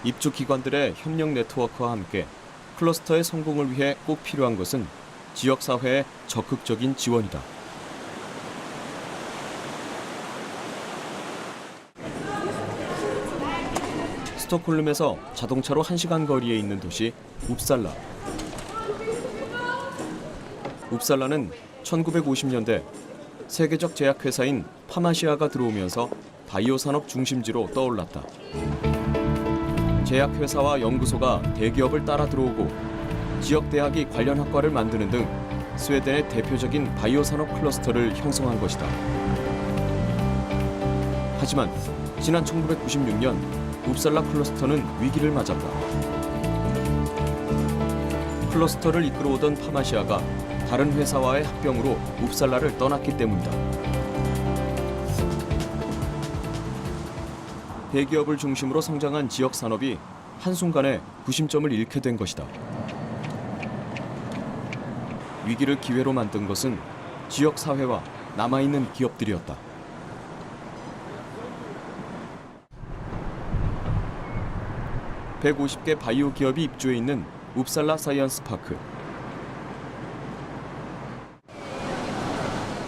입주 기관들의 협력 네트워크와 함께 클러스터의 성공을 위해 꼭 필요한 것은 지역사회의 적극적인 지원이다. 스톡홀름에서 자동차로 1시간 거리에 있는 도시 웁살라. 웁살라는 1950년대 세계적 제약회사인 파마시아가 들어오면서 바이오 산업 중심지로 떠올랐다. 제약회사와 연구소가 대기업을 따라 들어오고 지역 대학이 관련 학과를 만드는 등 스웨덴의 대표적인 바이오 산업 클러스터를 형성한 것이다. 하지만 지난 1996년 웁살라 클러스터는 위기를 맞았다. 클러스터를 이끌어오던 파마시아가 다른 회사와의 합병으로 웁살라를 떠났기 때문이다. 대기업을 중심으로 성장한 지역 산업이 한순간에 구심점을 잃게 된 것이다. 위기를 기회로 만든 것은 지역 사회와 남아있는 기업들이었다. (150개) 바이오 기업이 입주해 있는 웁살라 사이언스 파크.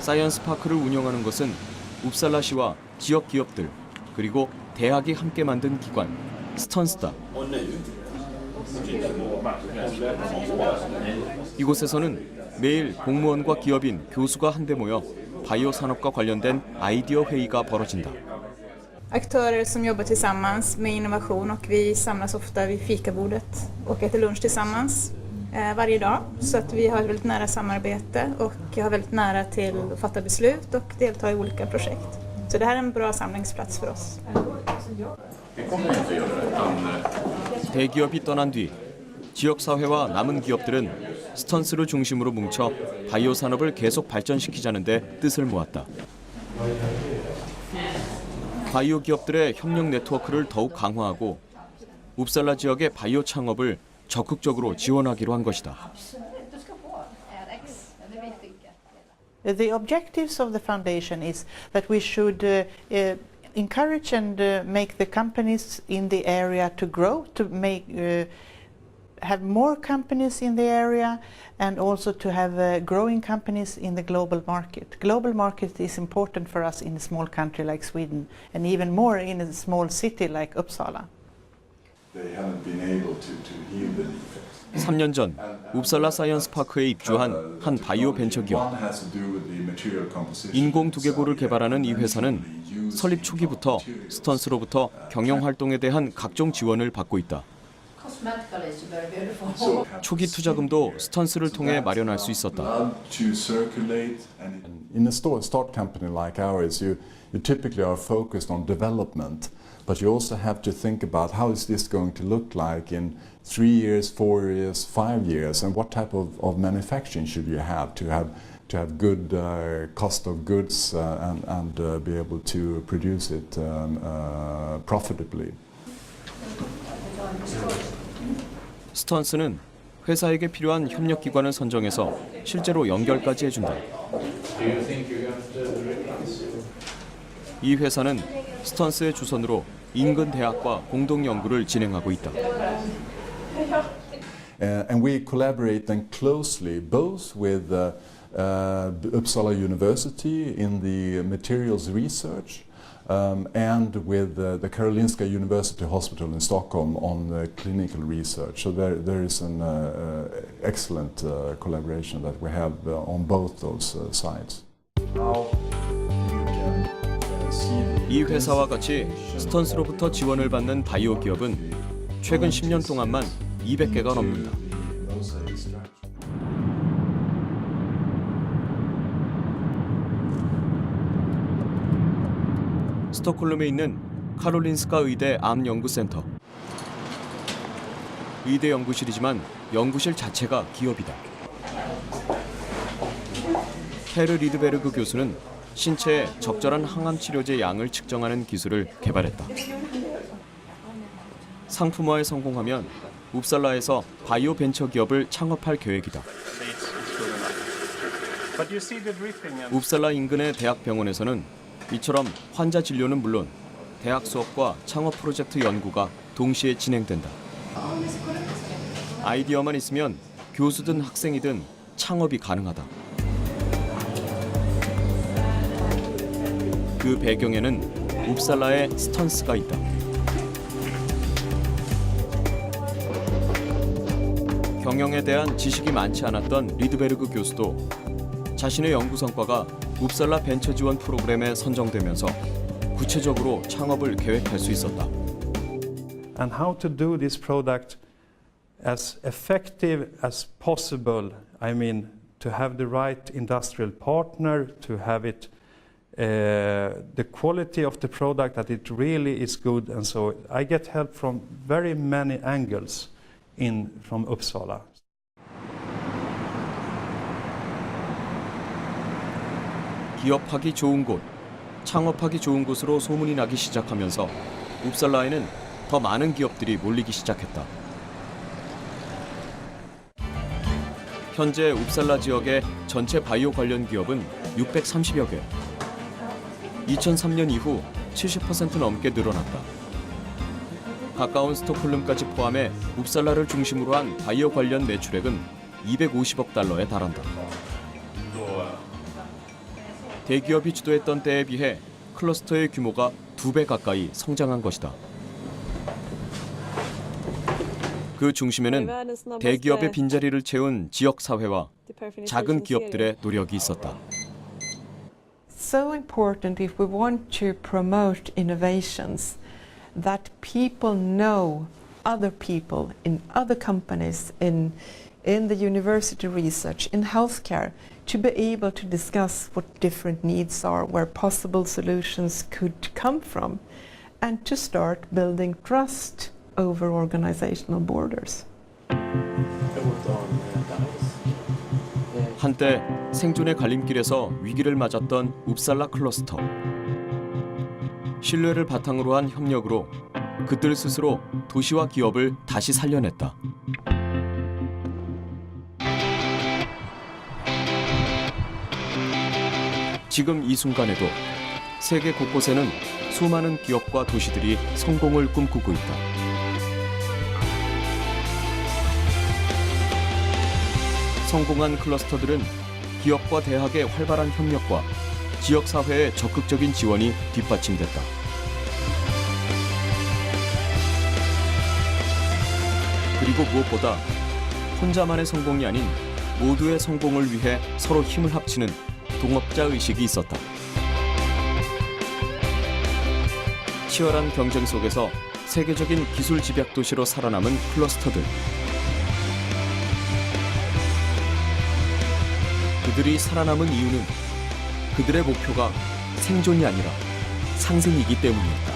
사이언스 파크를 운영하는 것은 웁살라시와 지역 기업들 그리고 대학이 함께 만든 기관 스턴스다. 이곳에서는 매일 공무원과 기업인, 교수가 한데 모여 바이오 산업과 관련된 아이디어 회의가 벌어진다. Aktörer som jobbar tillsammans med innovation och vi samlas ofta vid fikabordet och äter lunch tillsammans varje dag så att vi har ett väldigt nära samarbete och har väldigt nära till att fatta beslut och delta i olika projekt. Så det här är en bra samlingsplats för oss. 대기업이 떠난 뒤 지역사회와 남은 기업들은 스턴스를 중심으로 뭉쳐 바이오 산업을 계속 발전시키자는 데 뜻을 모았다. 바이오 기업들의 협력 네트워크를 더욱 강화하고 웁살라 지역의 바이오 창업을 적극적으로 지원하기로 한 것이다. The objectives of the foundation is that we should encourage and make the companies in the area to grow, to make have more companies in the area and also to have growing companies in the global market. Global market is important for us in a small country like Sweden and even more in a small city like Uppsala. They haven't been able to heal the defects. 3년 전 웁살라 사이언스 파크에 입주한 한 바이오 벤처 기업. 인공 두개골을 개발하는 이 회사는 설립 초기부터 스턴스로부터 경영 활동에 대한 각종 지원을 받고 있다. 초기 투자금도 스턴스를 통해 마련할 수 있었다. In a start company like ours, you typically are focused on development, but you also have to think about how is this going to look like in 3 years, 4 years, 5 years, and what type of manufacturing should you have to have good cost of goods and be able to produce it profitably. 스턴스는 회사에게 필요한 협력기관을 선정해서 실제로 연결까지 해준다. 이 회사는 스턴스의 주선으로 인근 대학과 공동 연구를 진행하고 있다. And we collaborate then closely both with Uppsala University in the materials research and with the Karolinska University Hospital in Stockholm on clinical research. So there is an excellent collaboration that we have on both those sides. 이 회사와 같이 스턴스로부터 지원을 받는 바이오 기업은 최근 10년 동안만 200개가 넘는다. 스톡홀름에 있는 카롤린스카 의대 암연구센터. 의대 연구실이지만 연구실 자체가 기업이다. 헤르 리드베르그 교수는 신체에 적절한 항암 치료제 양을 측정하는 기술을 개발했다. 상품화에 성공하면 웁살라에서 바이오 벤처 기업을 창업할 계획이다. 웁살라 인근의 대학병원에서는 이처럼 환자 진료는 물론 대학 수업과 창업 프로젝트 연구가 동시에 진행된다. 아이디어만 있으면 교수든 학생이든 창업이 가능하다. 그 배경에는 웁살라의 스턴스가 있다. 경영에 대한 지식이 많지 않았던 리드베르그 교수도 자신의 연구 성과가 웁살라 벤처 지원 프로그램에 선정되면서 구체적으로 창업을 계획할 수 있었다. And how to do this product as effective as possible. I mean, to have the right industrial partner, to have it the quality of the product, that it really is good, and so I get help from very many angles from Uppsala. 기업하기 좋은 곳, 창업하기 좋은 곳으로 소문이 나기 시작하면서 웁살라에는 더 많은 기업들이 몰리기 시작했다. 현재 웁살라 지역의 전체 바이오 관련 기업은 630여 개. 2003년 이후 70% 넘게 늘어났다. 가까운 스톡홀름까지 포함해 웁살라를 중심으로 한 바이오 관련 매출액은 250억 달러에 달한다. 대기업이 주도했던 때에 비해 클러스터의 규모가 2배 가까이 성장한 것이다. 그 중심에는 대기업의 빈자리를 채운 지역사회와 작은 기업들의 노력이 있었다. So important if we want to promote innovations that people know other people in other companies, in the university research, in healthcare, to be able to discuss what different needs are, where possible solutions could come from, and to start building trust over organizational borders. 한때 생존의 갈림길에서 위기를 맞았던 웁살라 클러스터. 신뢰를 바탕으로 한 협력으로 그들 스스로 도시와 기업을 다시 살려냈다. 지금 이 순간에도 세계 곳곳에는 수많은 기업과 도시들이 성공을 꿈꾸고 있다. 성공한 클러스터들은 기업과 대학의 활발한 협력과 지역사회의 적극적인 지원이 뒷받침됐다. 그리고 무엇보다 혼자만의 성공이 아닌 모두의 성공을 위해 서로 힘을 합치는 동업자 의식이 있었다. 치열한 경쟁 속에서 세계적인 기술 집약 도시로 살아남은 클러스터들. 그들이 살아남은 이유는 그들의 목표가 생존이 아니라 상생이기 때문이었다.